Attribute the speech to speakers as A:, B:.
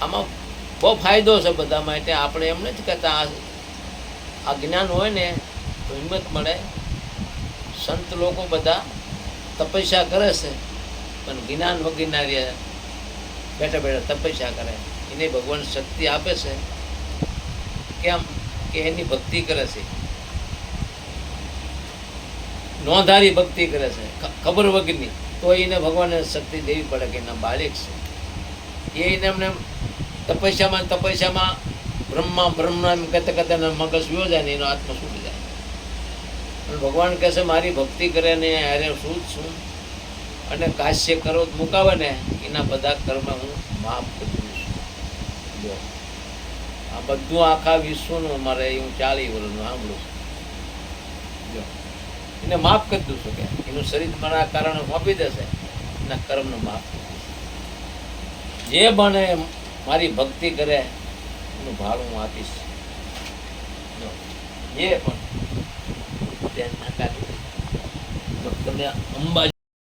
A: આમાં બહુ ફાયદો છે બધા માટે. આપણે એમ નથી કહેતા આ જ્ઞાન હોય ને તો હિંમત મળે. સંત લોકો બધા તપસ્યા કરે છે પણ જ્ઞાન વગરના રહ્યા, બેઠા બેઠા તપસ્યા કરે. એને ભગવાન શક્તિ આપે છે. કેમ કે એની ભક્તિ કરે છે, નોંધારી ભક્તિ કરે છે, ખબર વગરની. તો એને ભગવાનને શક્તિ દેવી પડે કે એના બાળક છે. એને એમને તપસ્યામાં બ્રહ્મા એમ કહેતા કહેતા મગજ વ્યો જાય ને એનો આત્મા છૂટી જાય. અને ભગવાન કહે છે મારી ભક્તિ કરે ને અરે શું જ છું, અને કાશ્ય કરો મુકાવે ને એના બધા કર્મ હું માફ કરી દઉં છું. આ બધું આખા વિશ્વનું અમારે હું 40 વર્ષનું સાંભળું છું. એને માફ કરી દઉં છું કે એનું શરીર મારા કારણે સોંપી દેશે, એના કર્મનો માફ કરી દઈશ. જે બને મારી ભક્તિ કરે એનું ભાડું હું આપીશ. જે પણ તમે અંબાજી